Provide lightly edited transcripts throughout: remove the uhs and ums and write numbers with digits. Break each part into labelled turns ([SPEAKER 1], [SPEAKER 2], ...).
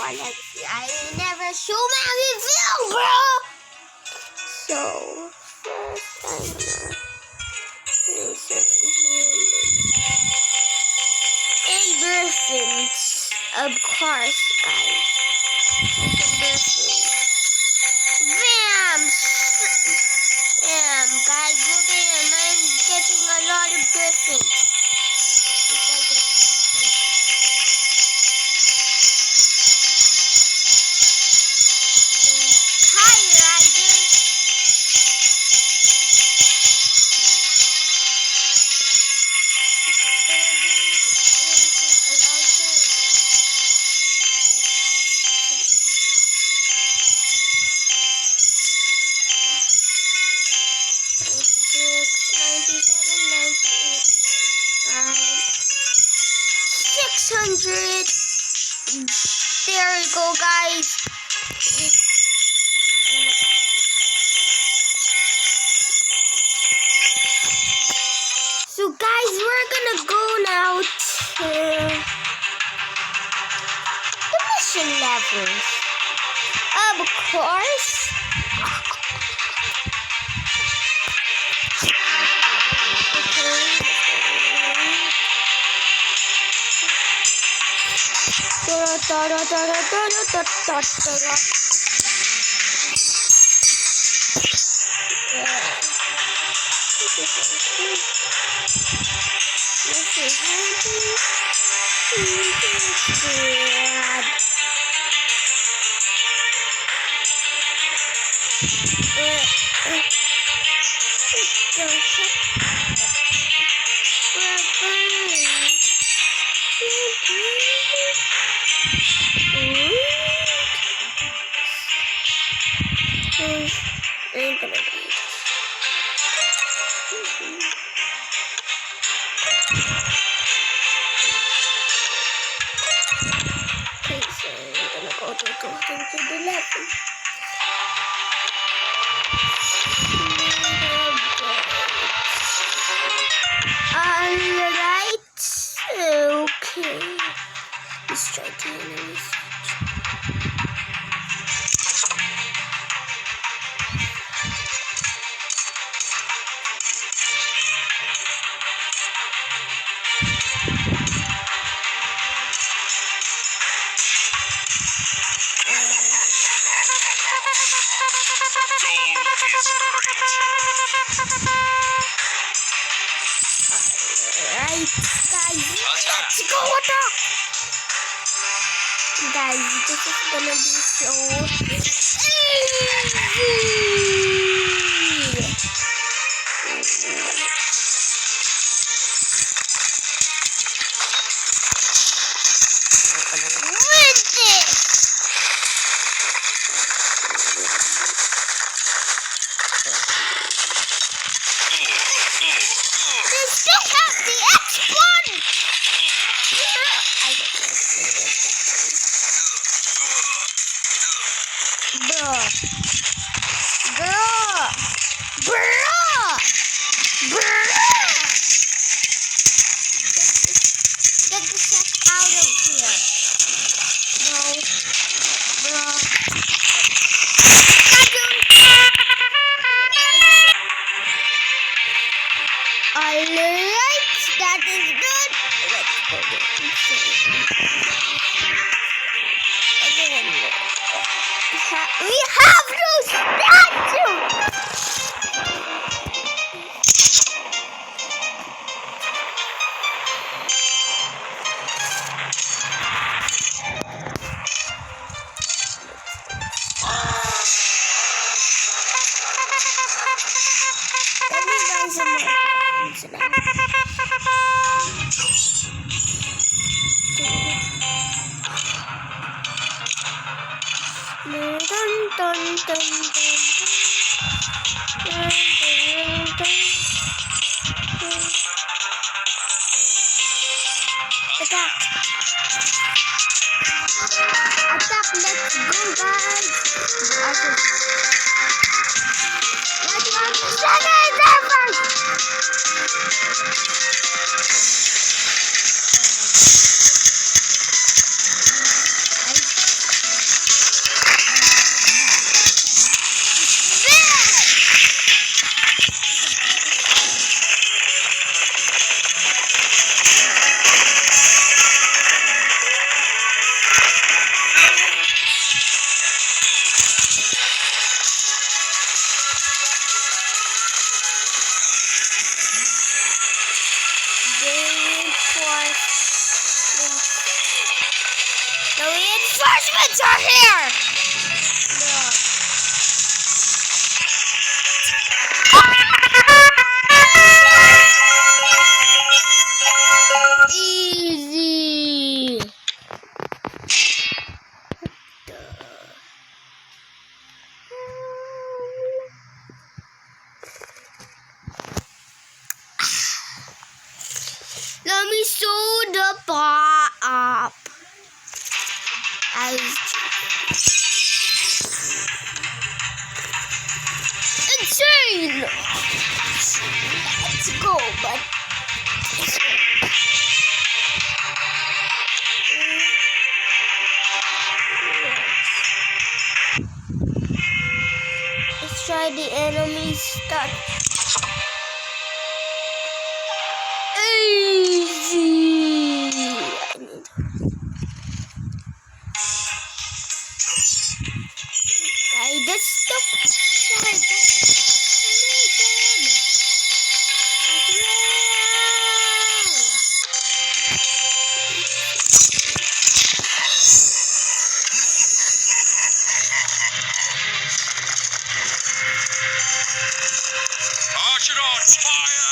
[SPEAKER 1] for legacy. I never show my review, bro. So first I'm gonna endorphins, of course, guys. Endorphins. Bam! Bam, guys, look at him. I'm getting a lot of endorphins. There we go, guys. So, guys, we're gonna go now to the mission levels. Of course. Alright, okay. Let's try to analyze. Alright, guys, let's go with that. Guys, this is gonna be so we have no statue! Let me buy some more. Attack! Attack! Let's go, guys! Awesome. Let's go! There first! are here! Easy. Let me sew the bar up. Insane! Let's go, but let's try the enemy start. Easy. I just stop.
[SPEAKER 2] Archer on fire!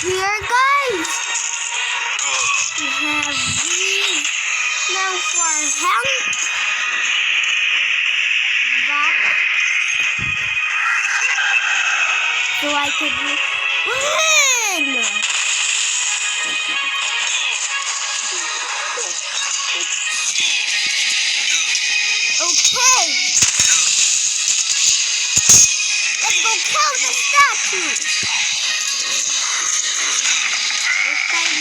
[SPEAKER 1] Here, guys, we have these now for help. So I could win. Okay. Let's go kill the statue. Okay,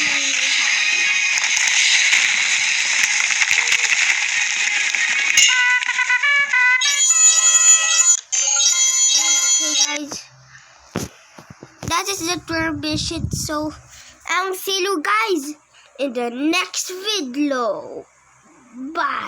[SPEAKER 1] guys. That is the transmission. So, I'll see you guys in the next video. Bye.